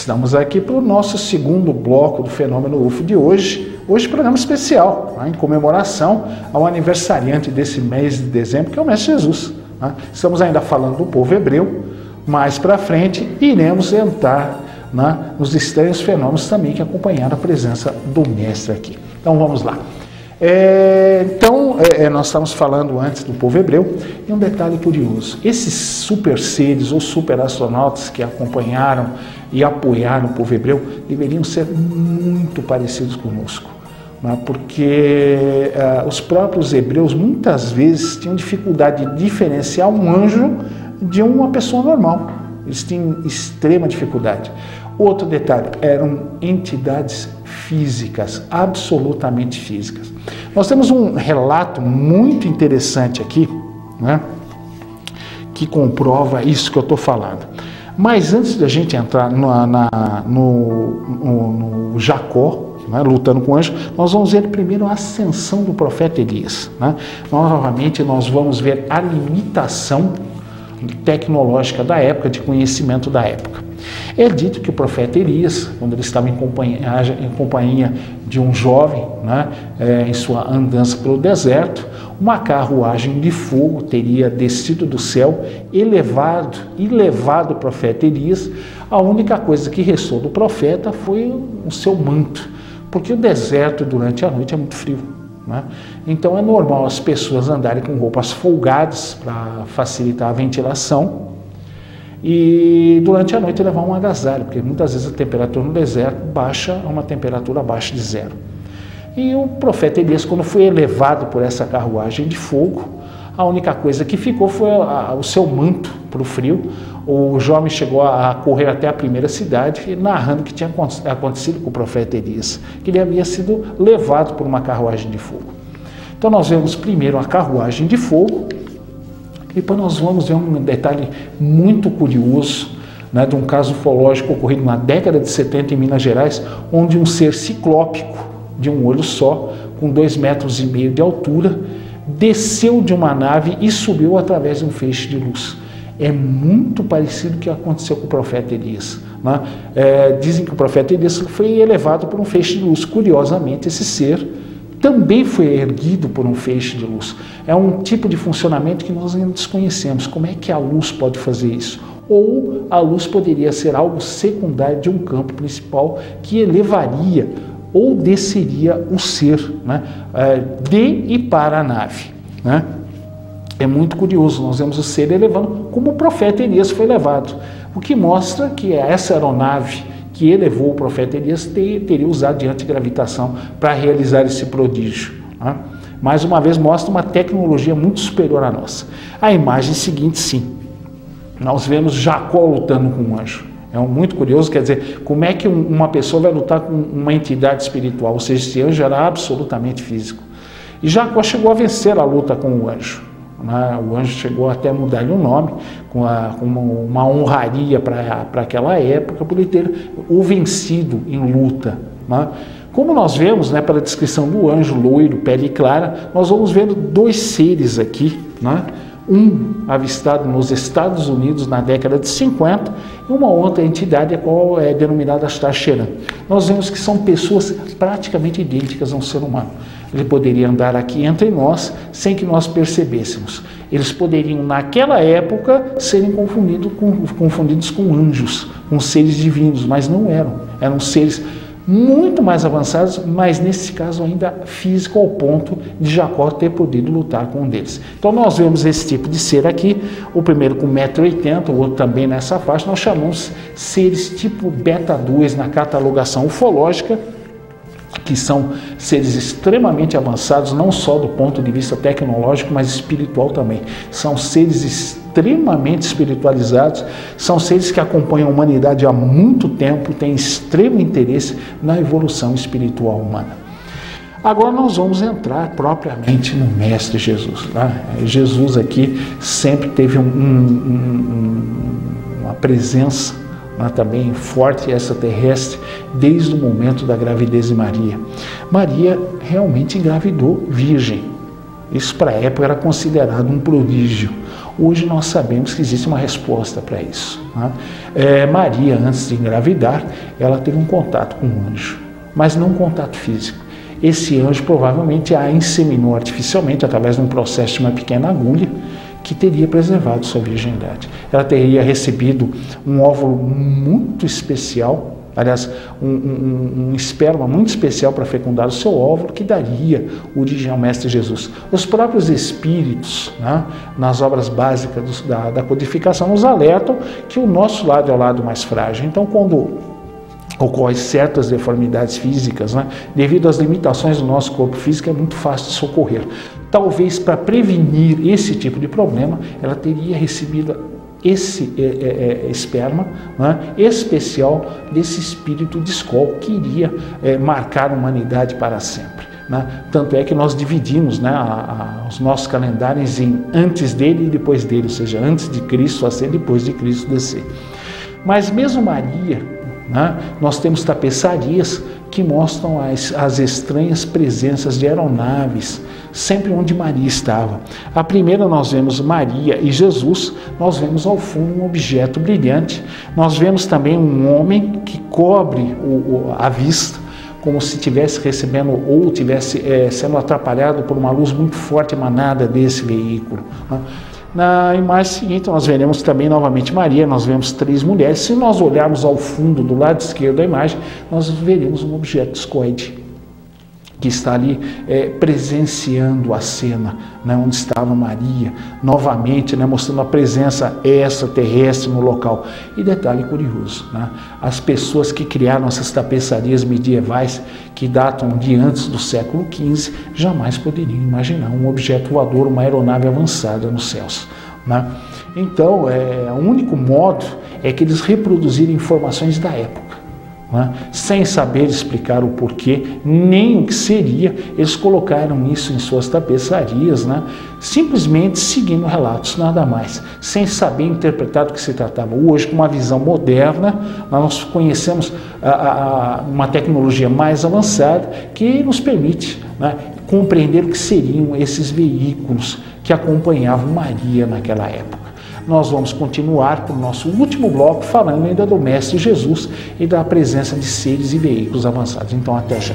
Estamos aqui para o nosso segundo bloco do Fenômeno UFO de hoje. Hoje, programa especial, em comemoração ao aniversariante desse mês de dezembro, que é o Mestre Jesus. Estamos ainda falando do povo hebreu. Mais para frente, iremos entrar nos estranhos fenômenos também que acompanharam a presença do Mestre aqui. Então, vamos lá. Nós estamos falando antes do povo hebreu, e um detalhe curioso: esses super seres ou super astronautas que acompanharam e apoiaram o povo hebreu deveriam ser muito parecidos conosco, porque os próprios hebreus muitas vezes tinham dificuldade de diferenciar um anjo de uma pessoa normal. Eles tinham extrema dificuldade. Outro detalhe, eram entidades físicas, absolutamente físicas. Nós temos um relato muito interessante aqui, que comprova isso que eu estou falando. Mas antes da gente entrar no Jacó, lutando com o anjo, nós vamos ver primeiro a ascensão do profeta Elias. Novamente, nós vamos ver a limitação tecnológica da época, de conhecimento da época. É dito que o profeta Elias, quando ele estava em companhia de um jovem, em sua andança pelo deserto, uma carruagem de fogo teria descido do céu e levado o profeta Elias. A única coisa que restou do profeta foi o seu manto, porque o deserto durante a noite é muito frio. Então é normal as pessoas andarem com roupas folgadas para facilitar a ventilação e durante a noite levar um agasalho, porque muitas vezes a temperatura no deserto baixa a uma temperatura abaixo de zero. E o profeta Elias, quando foi elevado por essa carruagem de fogo, a única coisa que ficou foi o seu manto para o frio. O jovem chegou a correr até a primeira cidade, narrando o que tinha acontecido com o profeta Elias, que ele havia sido levado por uma carruagem de fogo. Então nós vemos primeiro a carruagem de fogo, e depois nós vamos ver um detalhe muito curioso, de um caso ufológico ocorrido na década de 70 em Minas Gerais, onde um ser ciclópico, de um olho só, com 2,5 metros de altura, desceu de uma nave e subiu através de um feixe de luz. É muito parecido com o que aconteceu com o profeta Elias. Dizem que o profeta Elias foi elevado por um feixe de luz. Curiosamente, esse ser também foi erguido por um feixe de luz. É um tipo de funcionamento que nós ainda desconhecemos. Como é que a luz pode fazer isso? Ou a luz poderia ser algo secundário de um campo principal que elevaria ou desceria o ser de e para a nave. É muito curioso, nós vemos o ser elevando como o profeta Elias foi levado, o que mostra que essa aeronave que elevou o profeta Elias teria usado de antigravitação para realizar esse prodígio. Mais uma vez mostra uma tecnologia muito superior à nossa. A imagem seguinte, sim, nós vemos Jacó lutando com um anjo. É muito curioso, quer dizer, como é que uma pessoa vai lutar com uma entidade espiritual? Ou seja, esse anjo era absolutamente físico. E Jacó chegou a vencer a luta com o anjo. O anjo chegou até a mudar-lhe o nome, com uma honraria para aquela época, por ele ter o vencido em luta. Como nós vemos, pela descrição do anjo loiro, pele clara, nós vamos vendo 2 seres aqui, um avistado nos Estados Unidos na década de 50 e uma outra entidade a qual é denominada Star Sheran. Nós vemos que são pessoas praticamente idênticas a um ser humano. Ele poderia andar aqui entre nós sem que nós percebêssemos. Eles poderiam, naquela época, serem confundidos com anjos, com seres divinos, mas não eram. Eram seres muito mais avançados, mas nesse caso ainda físico, ao ponto de Jacó ter podido lutar com um deles. Então nós vemos esse tipo de ser aqui, o primeiro com 1,80 m, o outro também nessa faixa. Nós chamamos seres tipo Beta 2 na catalogação ufológica, que são seres extremamente avançados, não só do ponto de vista tecnológico, mas espiritual também. São seres extremamente espiritualizados, são seres que acompanham a humanidade há muito tempo, têm extremo interesse na evolução espiritual humana. Agora nós vamos entrar propriamente no Mestre Jesus. Jesus aqui sempre teve uma presença também forte extraterrestre desde o momento da gravidez de Maria. Maria realmente engravidou virgem. Isso para a época era considerado um prodígio. Hoje nós sabemos que existe uma resposta para isso, né? Maria, antes de engravidar, ela teve um contato com um anjo, mas não um contato físico. Esse anjo provavelmente a inseminou artificialmente através de um processo de uma pequena agulha que teria preservado sua virgindade. Ela teria recebido um óvulo muito especial, aliás, um esperma muito especial para fecundar o seu óvulo, que daria origem ao Mestre Jesus. Os próprios espíritos, né, nas obras básicas da codificação, nos alertam que o nosso lado é o lado mais frágil. Então, quando ocorrem certas deformidades físicas, né, devido às limitações do nosso corpo físico, é muito fácil de socorrer. Talvez para prevenir esse tipo de problema, ela teria recebido esse esperma, né, especial desse espírito de Skol que iria marcar a humanidade para sempre, né? Tanto é que nós dividimos, né, os nossos calendários em antes dele e depois dele, ou seja, antes de Cristo ascender, depois de Cristo descer. Mas mesmo Maria, né, nós temos tapeçarias que mostram as estranhas presenças de aeronaves, sempre onde Maria estava. A primeira nós vemos Maria e Jesus, nós vemos ao fundo um objeto brilhante, nós vemos também um homem que cobre a vista, como se estivesse recebendo ou estivesse sendo atrapalhado por uma luz muito forte emanada desse veículo, né? Na imagem seguinte nós veremos também novamente Maria, nós vemos 3 mulheres. Se nós olharmos ao fundo do lado esquerdo da imagem, nós veremos um objeto discoide que está ali presenciando a cena, né, onde estava Maria, novamente, né, mostrando a presença extraterrestre no local. E detalhe curioso, né, as pessoas que criaram essas tapeçarias medievais, que datam de antes do século XV, jamais poderiam imaginar um objeto voador, uma aeronave avançada nos céus, né? Então, o único modo é que eles reproduziram informações da época, né? Sem saber explicar o porquê, nem o que seria, eles colocaram isso em suas tapeçarias, né? Simplesmente seguindo relatos, nada mais, sem saber interpretar do que se tratava. Hoje, com uma visão moderna, nós conhecemos uma tecnologia mais avançada que nos permite, né, compreender o que seriam esses veículos que acompanhavam Maria naquela época. Nós vamos continuar para o nosso último bloco falando ainda do Mestre Jesus e da presença de seres e veículos avançados. Então, até já.